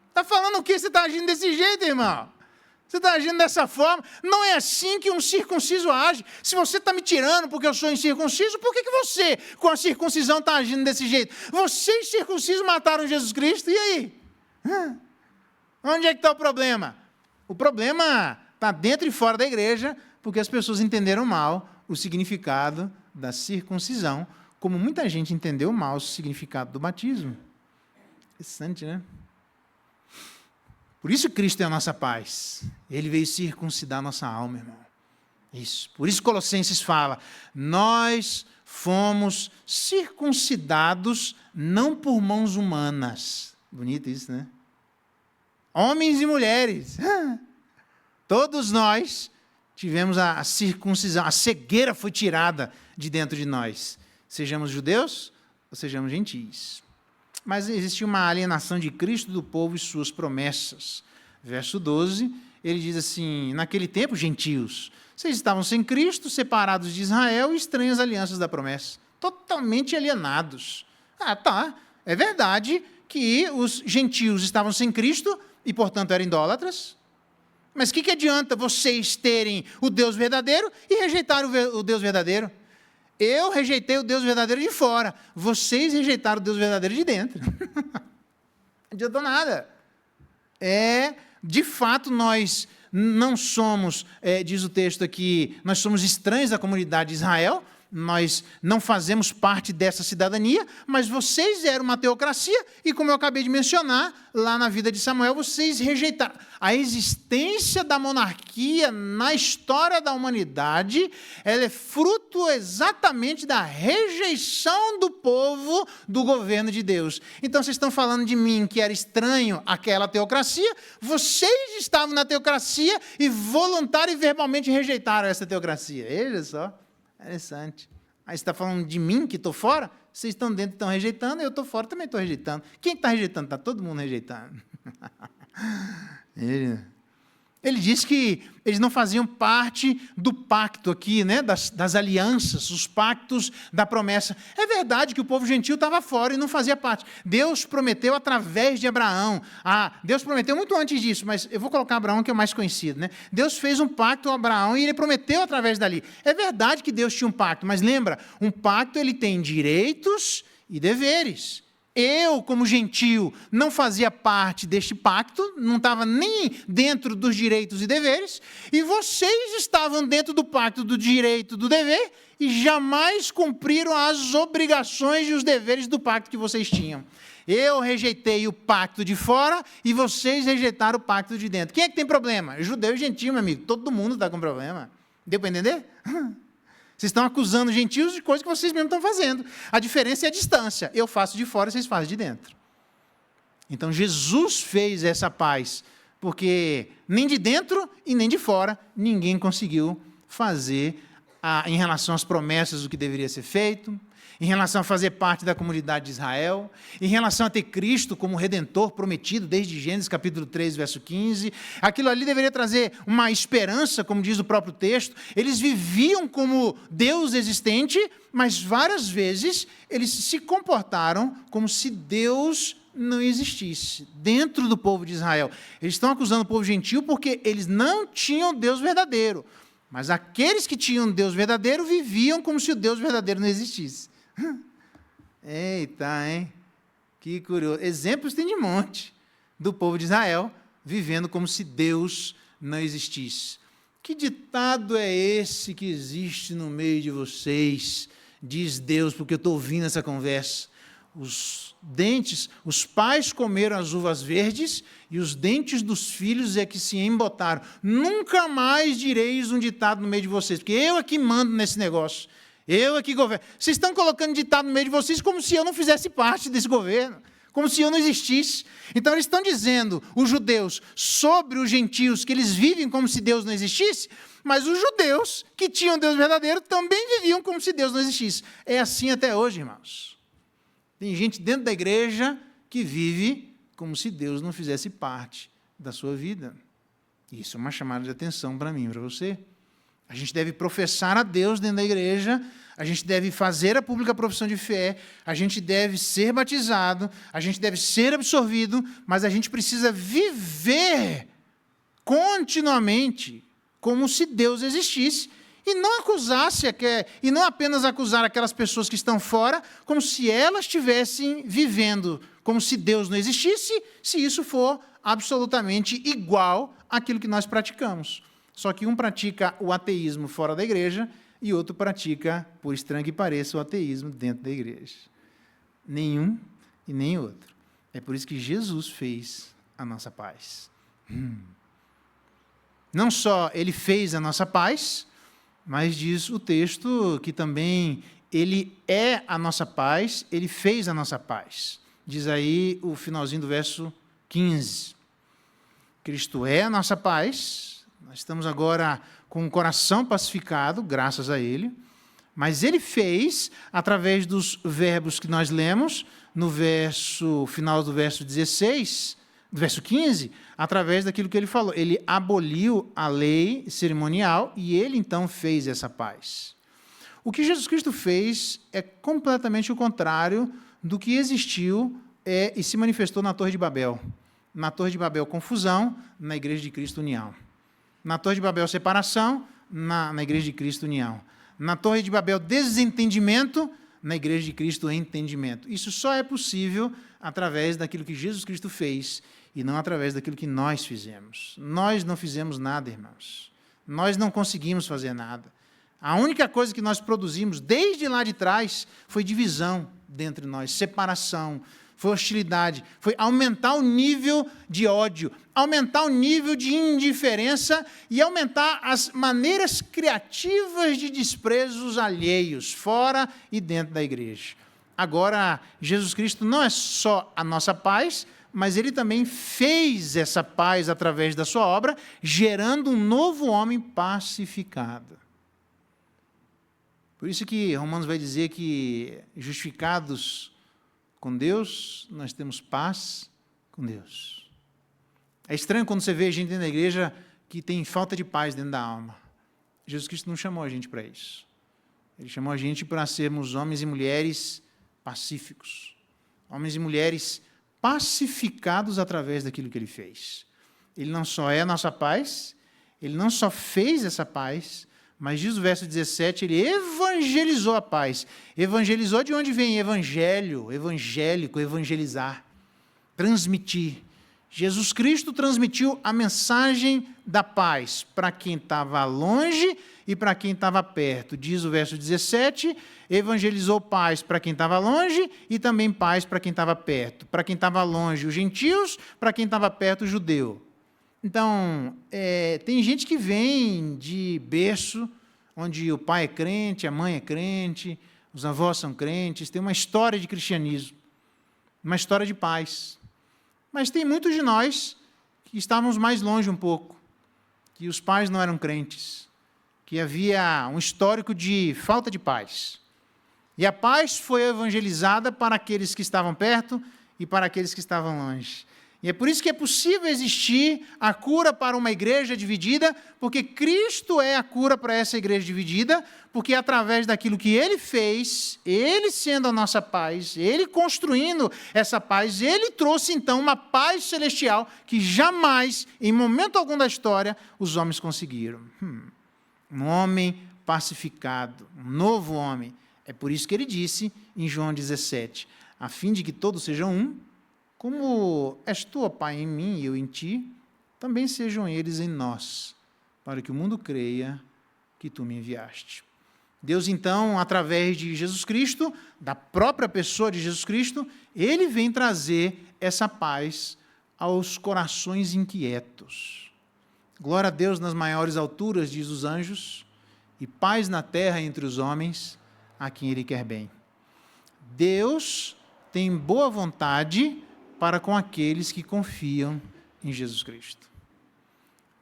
Está falando o que você está agindo desse jeito, irmão? Você está agindo dessa forma? Não é assim que um circunciso age. Se você está me tirando porque eu sou incircunciso, por que você, com a circuncisão, está agindo desse jeito? Vocês, circuncisos, mataram Jesus Cristo, e aí? Onde é que está o problema? O problema está dentro e fora da igreja, porque as pessoas entenderam mal o significado da circuncisão, como muita gente entendeu mal o significado do batismo. Interessante, né? Por isso Cristo é a nossa paz. Ele veio circuncidar a nossa alma, irmão. Isso. Por isso Colossenses fala, nós fomos circuncidados não por mãos humanas. Bonito isso, né? Homens e mulheres. Todos nós tivemos a circuncisão, a cegueira foi tirada de dentro de nós. Sejamos judeus ou sejamos gentis. Mas existia uma alienação de Cristo do povo e suas promessas. Verso 12, ele diz assim, naquele tempo, gentios, vocês estavam sem Cristo, separados de Israel e estranhas alianças da promessa. Totalmente alienados. É verdade que os gentios estavam sem Cristo e, portanto, eram idólatras. Mas o que adianta vocês terem o Deus verdadeiro e rejeitar o Deus verdadeiro? Eu rejeitei o Deus verdadeiro de fora. Vocês rejeitaram o Deus verdadeiro de dentro. Não adiantou nada. De fato, nós não somos, diz o texto aqui, nós somos estranhos da comunidade de Israel, nós não fazemos parte dessa cidadania, mas vocês eram uma teocracia, e como eu acabei de mencionar, lá na vida de Samuel, vocês rejeitaram. A existência da monarquia na história da humanidade, ela é fruto exatamente da rejeição do povo do governo de Deus. Então, vocês estão falando de mim, que era estranho àquela teocracia, vocês estavam na teocracia e voluntário e verbalmente rejeitaram essa teocracia. Veja só. Interessante. Aí você está falando de mim, que estou fora? Vocês estão dentro e estão rejeitando, eu estou fora também estou rejeitando. Quem está rejeitando? Está todo mundo rejeitando. Ele diz que eles não faziam parte do pacto aqui, né? das alianças, os pactos da promessa. É verdade que o povo gentil estava fora e não fazia parte. Deus prometeu através de Abraão. Deus prometeu muito antes disso, mas eu vou colocar Abraão, que é o mais conhecido. Né? Deus fez um pacto com Abraão e ele prometeu através dali. É verdade que Deus tinha um pacto, mas lembra, um pacto ele tem direitos e deveres. Eu, como gentio, não fazia parte deste pacto, não estava nem dentro dos direitos e deveres, e vocês estavam dentro do pacto do direito e do dever, e jamais cumpriram as obrigações e os deveres do pacto que vocês tinham. Eu rejeitei o pacto de fora, e vocês rejeitaram o pacto de dentro. Quem é que tem problema? Judeu e gentio, meu amigo, todo mundo está com problema. Deu para entender? Vocês estão acusando gentios de coisas que vocês mesmos estão fazendo. A diferença é a distância. Eu faço de fora, vocês fazem de dentro. Então, Jesus fez essa paz, porque nem de dentro e nem de fora ninguém conseguiu fazer em relação às promessas do que deveria ser feito, em relação a fazer parte da comunidade de Israel, em relação a ter Cristo como Redentor prometido desde Gênesis capítulo 3, verso 15. Aquilo ali deveria trazer uma esperança, como diz o próprio texto. Eles viviam como Deus existente, mas várias vezes eles se comportaram como se Deus não existisse dentro do povo de Israel. Eles estão acusando o povo gentil porque eles não tinham Deus verdadeiro. Mas aqueles que tinham Deus verdadeiro viviam como se o Deus verdadeiro não existisse. Eita, hein? Que curioso. Exemplos tem de monte do povo de Israel vivendo como se Deus não existisse. Que ditado é esse que existe no meio de vocês? Diz Deus, porque eu estou ouvindo essa conversa. Os pais comeram as uvas verdes e os dentes dos filhos é que se embotaram. Nunca mais direis um ditado no meio de vocês, porque eu é que mando nesse negócio. Eu é que governo. Vocês estão colocando ditado no meio de vocês como se eu não fizesse parte desse governo. como se eu não existisse. Então eles estão dizendo, os judeus, sobre os gentios, que eles vivem como se Deus não existisse, mas os judeus que tinham Deus verdadeiro também viviam como se Deus não existisse. É assim até hoje, irmãos. Tem gente dentro da igreja que vive como se Deus não fizesse parte da sua vida. Isso é uma chamada de atenção para mim e para você. A gente deve professar a Deus dentro da igreja, a gente deve fazer a pública profissão de fé, a gente deve ser batizado, a gente deve ser absorvido, mas a gente precisa viver continuamente como se Deus existisse e não e não apenas acusar aquelas pessoas que estão fora, como se elas estivessem vivendo como se Deus não existisse, se isso for absolutamente igual àquilo que nós praticamos. Só que um pratica o ateísmo fora da igreja e outro pratica, por estranho que pareça, o ateísmo dentro da igreja. Nenhum e nem outro. É por isso que Jesus fez a nossa paz. Não só ele fez a nossa paz, mas diz o texto que também ele é a nossa paz, ele fez a nossa paz. Diz aí o finalzinho do verso 15. Cristo é a nossa paz. Nós estamos agora com o coração pacificado, graças a Ele, mas Ele fez, através dos verbos que nós lemos, no final do verso 16, do verso 15, através daquilo que Ele falou. Ele aboliu a lei cerimonial e Ele, então, fez essa paz. O que Jesus Cristo fez é completamente o contrário do que existiu e se manifestou na Torre de Babel. Na Torre de Babel, confusão, na Igreja de Cristo, união. Na Torre de Babel, separação, na Igreja de Cristo, união. Na Torre de Babel, desentendimento, na Igreja de Cristo, entendimento. Isso só é possível através daquilo que Jesus Cristo fez e não através daquilo que nós fizemos. Nós não fizemos nada, irmãos. Nós não conseguimos fazer nada. A única coisa que nós produzimos desde lá de trás foi divisão dentro de nós, separação, foi hostilidade, foi aumentar o nível de ódio, aumentar o nível de indiferença e aumentar as maneiras criativas de desprezos alheios, fora e dentro da igreja. Agora, Jesus Cristo não é só a nossa paz, mas Ele também fez essa paz através da sua obra, gerando um novo homem pacificado. Por isso que Romanos vai dizer que, justificados com Deus, nós temos paz com Deus. É estranho quando você vê gente dentro da igreja que tem falta de paz dentro da alma. Jesus Cristo não chamou a gente para isso. Ele chamou a gente para sermos homens e mulheres pacíficos. Homens e mulheres pacificados através daquilo que Ele fez. Ele não só é a nossa paz, Ele não só fez essa paz, mas diz o verso 17, Ele evangelizou a paz. Evangelizou de onde vem evangelho, evangélico, evangelizar, transmitir. Jesus Cristo transmitiu a mensagem da paz para quem estava longe e para quem estava perto. Diz o verso 17, evangelizou paz para quem estava longe e também paz para quem estava perto. Para quem estava longe, os gentios, para quem estava perto, o judeu. Então, tem gente que vem de berço, onde o pai é crente, a mãe é crente, os avós são crentes, tem uma história de cristianismo, uma história de paz. Mas tem muitos de nós que estávamos mais longe um pouco, que os pais não eram crentes, que havia um histórico de falta de paz. E a paz foi evangelizada para aqueles que estavam perto e para aqueles que estavam longe. E é por isso que é possível existir a cura para uma igreja dividida, porque Cristo é a cura para essa igreja dividida, porque através daquilo que Ele fez, Ele sendo a nossa paz, Ele construindo essa paz, Ele trouxe então uma paz celestial que jamais, em momento algum da história, os homens conseguiram. Um homem pacificado, um novo homem. É por isso que Ele disse em João 17, a fim de que todos sejam um, como és tu, ó Pai, em mim e eu em ti, também sejam eles em nós, para que o mundo creia que tu me enviaste. Deus, então, através de Jesus Cristo, da própria pessoa de Jesus Cristo, Ele vem trazer essa paz aos corações inquietos. Glória a Deus nas maiores alturas, diz os anjos, e paz na terra entre os homens, a quem Ele quer bem. Deus tem boa vontade para com aqueles que confiam em Jesus Cristo.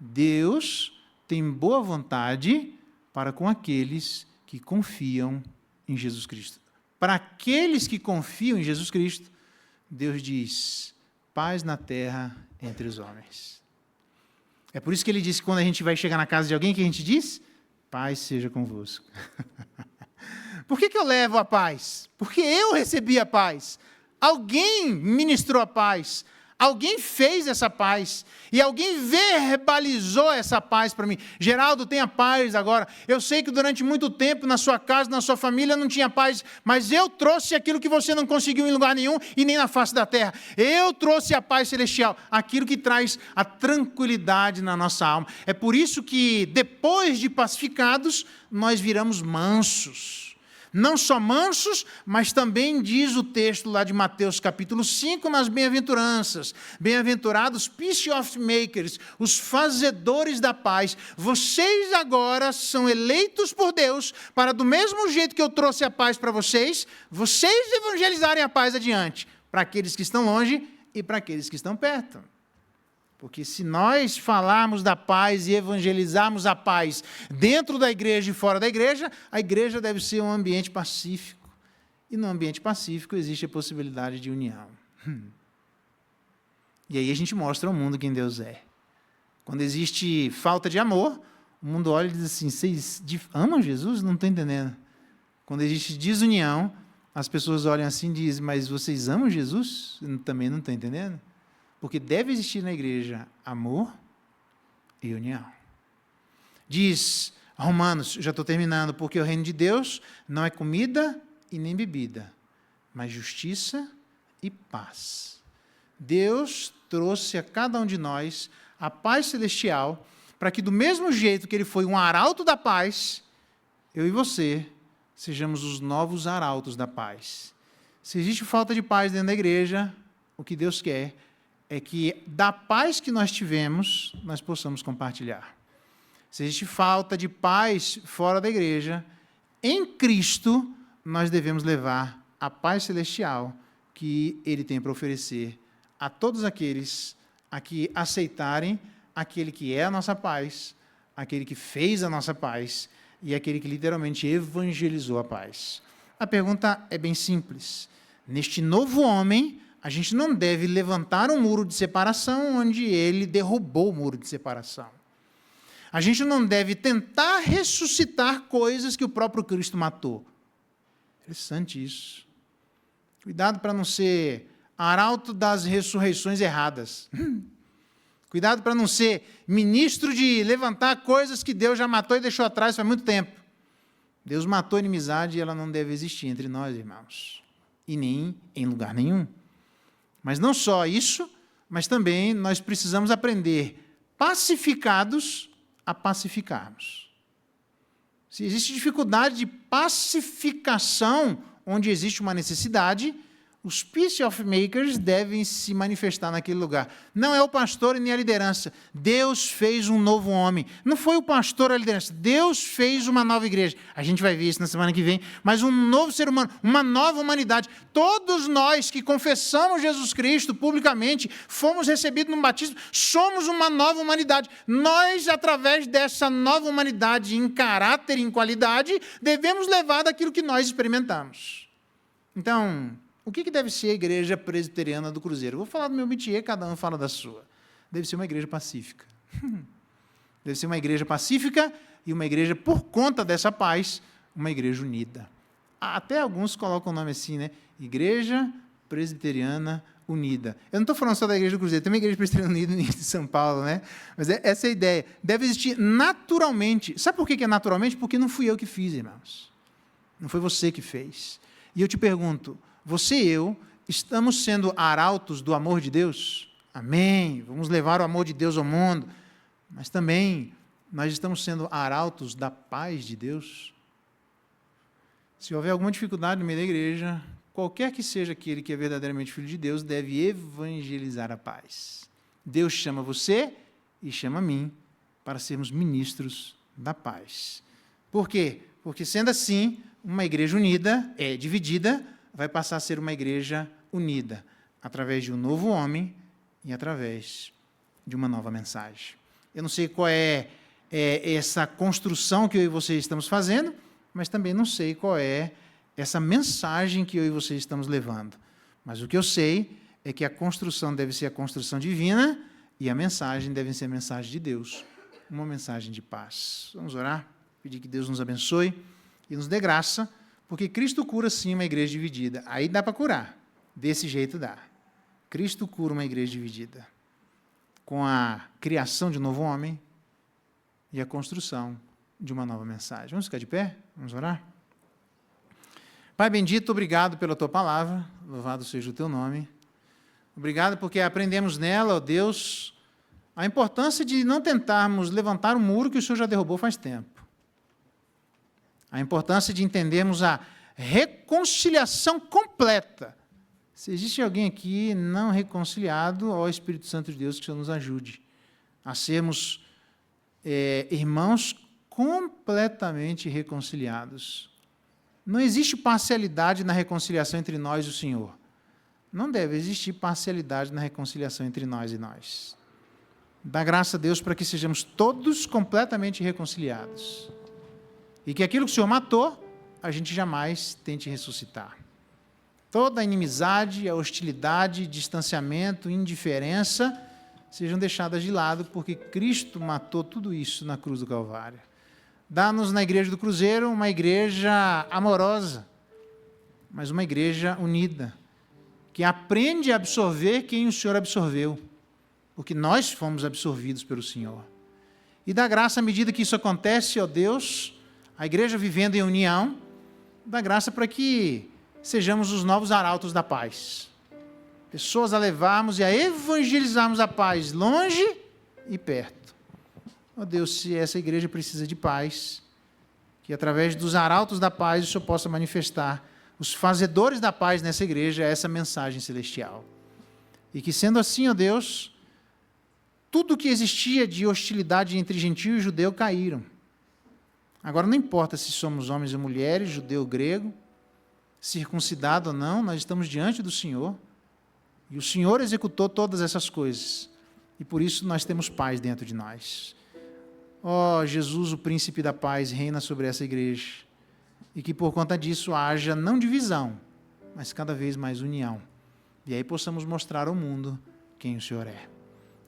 Deus tem boa vontade para com aqueles que confiam em Jesus Cristo. Para aqueles que confiam em Jesus Cristo, Deus diz: paz na terra entre os homens. É por isso que ele diz que quando a gente vai chegar na casa de alguém, que a gente diz: paz seja convosco. Por que eu levo a paz? Porque eu recebi a paz. Alguém ministrou a paz. Alguém fez essa paz. E alguém verbalizou essa paz para mim. Geraldo, tenha paz agora. Eu sei que durante muito tempo na sua casa, na sua família não tinha paz, mas eu trouxe aquilo que você não conseguiu em lugar nenhum e nem na face da terra. Eu trouxe a paz celestial, aquilo que traz a tranquilidade na nossa alma. É por isso que depois de pacificados, nós viramos mansos. Não só mansos, mas também diz o texto lá de Mateus capítulo 5, nas bem-aventuranças. Bem-aventurados peacemakers, os fazedores da paz. Vocês agora são eleitos por Deus para, do mesmo jeito que eu trouxe a paz para vocês evangelizarem a paz adiante, para aqueles que estão longe e para aqueles que estão perto. Porque se nós falarmos da paz e evangelizarmos a paz dentro da igreja e fora da igreja, a igreja deve ser um ambiente pacífico. E no ambiente pacífico existe a possibilidade de união. E aí a gente mostra ao mundo quem Deus é. Quando existe falta de amor, o mundo olha e diz assim: vocês amam Jesus? Não estou entendendo. Quando existe desunião, as pessoas olham assim e dizem: mas vocês amam Jesus? Também não estou entendendo. Porque deve existir na igreja amor e união. Diz Romanos, já estou terminando, porque o reino de Deus não é comida e nem bebida, mas justiça e paz. Deus trouxe a cada um de nós a paz celestial, para que do mesmo jeito que Ele foi um arauto da paz, eu e você sejamos os novos arautos da paz. Se existe falta de paz dentro da igreja, o que Deus quer é que da paz que nós tivemos, nós possamos compartilhar. Se existe falta de paz fora da igreja, em Cristo, nós devemos levar a paz celestial que Ele tem para oferecer a todos aqueles a que aceitarem aquele que é a nossa paz, aquele que fez a nossa paz e aquele que literalmente evangelizou a paz. A pergunta é bem simples. Neste novo homem, a gente não deve levantar um muro de separação onde ele derrubou o muro de separação. A gente não deve tentar ressuscitar coisas que o próprio Cristo matou. Interessante isso. Cuidado para não ser arauto das ressurreições erradas. Cuidado para não ser ministro de levantar coisas que Deus já matou e deixou atrás faz muito tempo. Deus matou a inimizade e ela não deve existir entre nós, irmãos. E nem em lugar nenhum. Mas não só isso, mas também nós precisamos aprender, pacificados, a pacificarmos. Se existe dificuldade de pacificação onde existe uma necessidade, os peacemakers devem se manifestar naquele lugar. Não é o pastor e nem a liderança. Deus fez um novo homem. Não foi o pastor ou a liderança. Deus fez uma nova igreja. A gente vai ver isso na semana que vem. Mas um novo ser humano, uma nova humanidade. Todos nós que confessamos Jesus Cristo publicamente, fomos recebidos no batismo, somos uma nova humanidade. Nós, através dessa nova humanidade em caráter e em qualidade, devemos levar daquilo que nós experimentamos. Então, o que deve ser a igreja presbiteriana do Cruzeiro? Eu vou falar do meu métier, cada um fala da sua. Deve ser uma igreja pacífica. Deve ser uma igreja pacífica e uma igreja, por conta dessa paz, uma igreja unida. Até alguns colocam o nome assim, né? Igreja Presbiteriana Unida. Eu não estou falando só da igreja do Cruzeiro, tem uma igreja Presbiteriana Unida em São Paulo, né? Mas essa é a ideia. Deve existir naturalmente. Sabe por que é naturalmente? Porque não fui eu que fiz, irmãos. Não foi você que fez. E eu te pergunto, você e eu estamos sendo arautos do amor de Deus? Amém. Vamos levar o amor de Deus ao mundo. Mas também nós estamos sendo arautos da paz de Deus? Se houver alguma dificuldade no meio da igreja, qualquer que seja aquele que é verdadeiramente filho de Deus, deve evangelizar a paz. Deus chama você e chama a mim para sermos ministros da paz. Por quê? Porque, sendo assim, uma igreja unida, dividida, vai passar a ser uma igreja unida através de um novo homem e através de uma nova mensagem. Eu não sei qual é essa construção que eu e você estamos fazendo, mas também não sei qual é essa mensagem que eu e você estamos levando. Mas o que eu sei é que a construção deve ser a construção divina e a mensagem deve ser a mensagem de Deus, uma mensagem de paz. Vamos orar, pedir que Deus nos abençoe e nos dê graça, porque Cristo cura sim uma igreja dividida. Aí dá para curar, desse jeito dá. Cristo cura uma igreja dividida, com a criação de um novo homem e a construção de uma nova mensagem. Vamos ficar de pé? Vamos orar? Pai bendito, obrigado pela Tua palavra, louvado seja o Teu nome. Obrigado porque aprendemos nela, ó Deus, a importância de não tentarmos levantar um muro que o Senhor já derrubou faz tempo. A importância de entendermos a reconciliação completa. Se existe alguém aqui não reconciliado, ó Espírito Santo de Deus, que o Senhor nos ajude a sermos irmãos completamente reconciliados. Não existe parcialidade na reconciliação entre nós e o Senhor. Não deve existir parcialidade na reconciliação entre nós e nós. Dá graça a Deus para que sejamos todos completamente reconciliados. E que aquilo que o Senhor matou, a gente jamais tente ressuscitar. Toda a inimizade, a hostilidade, distanciamento, indiferença, sejam deixadas de lado, porque Cristo matou tudo isso na cruz do Calvário. Dá-nos na Igreja do Cruzeiro uma igreja amorosa, mas uma igreja unida, que aprende a absorver quem o Senhor absorveu, porque nós fomos absorvidos pelo Senhor. E dá graça à medida que isso acontece, ó Deus, a igreja vivendo em união, dá graça para que sejamos os novos arautos da paz. Pessoas a levarmos e a evangelizarmos a paz longe e perto. Ó Deus, se essa igreja precisa de paz, que através dos arautos da paz o Senhor possa manifestar os fazedores da paz nessa igreja, essa mensagem celestial. E que sendo assim, ó Deus, tudo que existia de hostilidade entre gentio e judeu caíram. Agora não importa se somos homens ou mulheres, judeu ou grego, circuncidado ou não, nós estamos diante do Senhor. E o Senhor executou todas essas coisas. E por isso nós temos paz dentro de nós. Ó Jesus, o príncipe da paz, reina sobre essa igreja. E que por conta disso haja não divisão, mas cada vez mais união. E aí possamos mostrar ao mundo quem o Senhor é.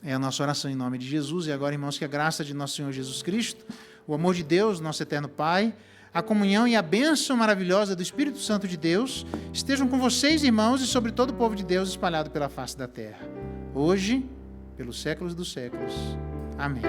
É a nossa oração em nome de Jesus. E agora, irmãos, que a graça de nosso Senhor Jesus Cristo, o amor de Deus, nosso eterno Pai, a comunhão e a bênção maravilhosa do Espírito Santo de Deus estejam com vocês, irmãos, e sobre todo o povo de Deus espalhado pela face da terra, hoje, pelos séculos dos séculos. Amém.